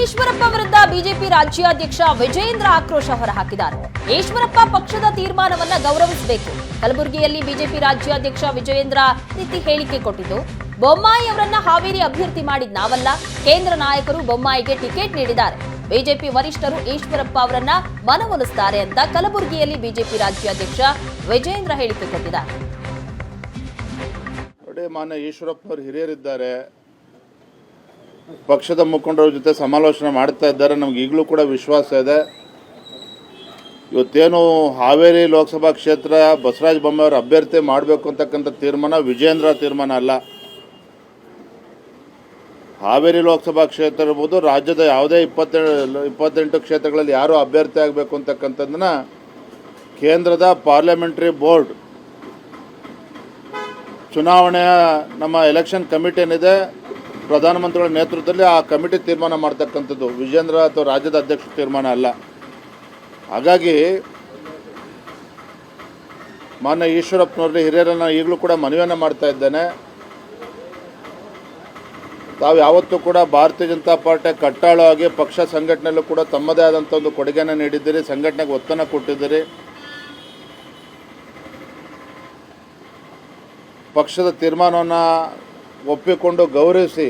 ಈಶ್ವರಪ್ಪ ವಿರುದ್ಧ ಬಿಜೆಪಿ ರಾಜ್ಯಾಧ್ಯಕ್ಷ ವಿಜಯೇಂದ್ರ ಆಕ್ರೋಶ ಹೊರಹಾಕಿದ್ದಾರೆ. ಈಶ್ವರಪ್ಪ ಪಕ್ಷದ ತೀರ್ಮಾನವನ್ನ ಗೌರವಿಸಬೇಕು. ಕಲಬುರಗಿಯಲ್ಲಿ ಬಿಜೆಪಿ ರಾಜ್ಯಾಧ್ಯಕ್ಷ ವಿಜಯೇಂದ್ರ ರೀತಿ ಹೇಳಿಕೆ ಕೊಟ್ಟಿದ್ದು, ಬೊಮ್ಮಾಯಿ ಅವರನ್ನ ಹಾವೇರಿ ಅಭ್ಯರ್ಥಿ ಮಾಡಿದ್ ನಾವಲ್ಲ, ಕೇಂದ್ರ ನಾಯಕರು ಬೊಮ್ಮಾಯಿಗೆ ಟಿಕೆಟ್ ನೀಡಿದ್ದಾರೆ. ಬಿಜೆಪಿ ವರಿಷ್ಠರು ಈಶ್ವರಪ್ಪ ಅವರನ್ನ ಮನವೊಲಿಸುತ್ತಾರೆ ಅಂತ ಕಲಬುರಗಿಯಲ್ಲಿ ಬಿಜೆಪಿ ರಾಜ್ಯಾಧ್ಯಕ್ಷ ವಿಜಯೇಂದ್ರ ಹೇಳಿಕೆ ಕೊಟ್ಟಿದ್ದಾರೆ. ಮಾನ್ಯ ಈಶ್ವರಪ್ಪನವರು ಹಿರಿಯರಿದ್ದಾರೆ, ಪಕ್ಷದ ಮುಖಂಡರ ಜೊತೆ ಸಮಾಲೋಚನೆ ಮಾಡ್ತಾ ಇದ್ದಾರೆ. ನಮ್ಗೆ ಈಗಲೂ ಕೂಡ ವಿಶ್ವಾಸ ಇದೆ. ಇವತ್ತೇನು ಹಾವೇರಿ ಲೋಕಸಭಾ ಕ್ಷೇತ್ರ ಬಸವರಾಜ ಬೊಮ್ಮಾಯಿ ಅಭ್ಯರ್ಥಿ ಮಾಡಬೇಕು ಅಂತಕ್ಕಂಥ ತೀರ್ಮಾನ ವಿಜಯೇಂದ್ರ ತೀರ್ಮಾನ ಅಲ್ಲ. ಹಾವೇರಿ ಲೋಕಸಭಾ ಕ್ಷೇತ್ರ ಇರ್ಬೋದು, ರಾಜ್ಯದ ಯಾವುದೇ 28 ಕ್ಷೇತ್ರಗಳಲ್ಲಿ ಯಾರು ಅಭ್ಯರ್ಥಿ ಆಗಬೇಕು ಅಂತಕ್ಕಂಥದ್ದನ್ನ ಕೇಂದ್ರದ ಪಾರ್ಲಿಮೆಂಟ್ರಿ ಬೋರ್ಡ್ ಚುನಾವಣೆಯ ನಮ್ಮ ಎಲೆಕ್ಷನ್ ಕಮಿಟಿ ಏನಿದೆ ಪ್ರಧಾನಮಂತ್ರಿಗಳ ನೇತೃತ್ವದಲ್ಲಿ ಆ ಕಮಿಟಿ ತೀರ್ಮಾನ ಮಾಡ್ತಕ್ಕಂಥದ್ದು, ವಿಜೇಂದ್ರ ಅಥವಾ ರಾಜ್ಯದ ಅಧ್ಯಕ್ಷ ತೀರ್ಮಾನ ಅಲ್ಲ. ಹಾಗಾಗಿ ಮಾನ್ಯ ಈಶ್ವರಪ್ಪನವ್ರಲ್ಲಿ ಹಿರಿಯರನ್ನು ಈಗಲೂ ಕೂಡ ಮನವಿಯನ್ನು ಮಾಡ್ತಾ ಇದ್ದೇನೆ. ತಾವು ಯಾವತ್ತೂ ಕೂಡ ಭಾರತೀಯ ಜನತಾ ಪಾರ್ಟಿ ಕಟ್ಟಾಳವಾಗಿ ಪಕ್ಷ ಸಂಘಟನೆಯಲ್ಲೂ ಕೂಡ ತಮ್ಮದೇ ಆದಂಥ ಒಂದು ಕೊಡುಗೆಯನ್ನು ನೀಡಿದ್ದೀರಿ, ಸಂಘಟನೆಗೆ ಒತ್ತನ್ನು ಕೊಟ್ಟಿದ್ದೀರಿ. ಪಕ್ಷದ ತೀರ್ಮಾನವನ್ನು ಒಪ್ಪಿಕೊಂಡು ಗೌರವಿಸಿ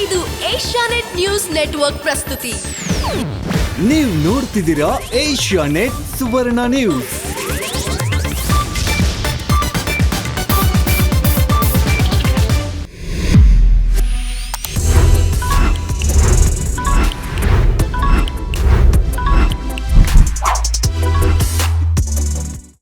ಇದು ಏಷ್ಯಾನೆಟ್ ನ್ಯೂಸ್ ನೆಟ್ವರ್ಕ್ ಪ್ರಸ್ತುತಿ. ನೀವು ನೋಡ್ತಿದ್ದೀರಾ ಏಷ್ಯಾನೆಟ್ ಸುವರ್ಣ ನ್ಯೂಸ್.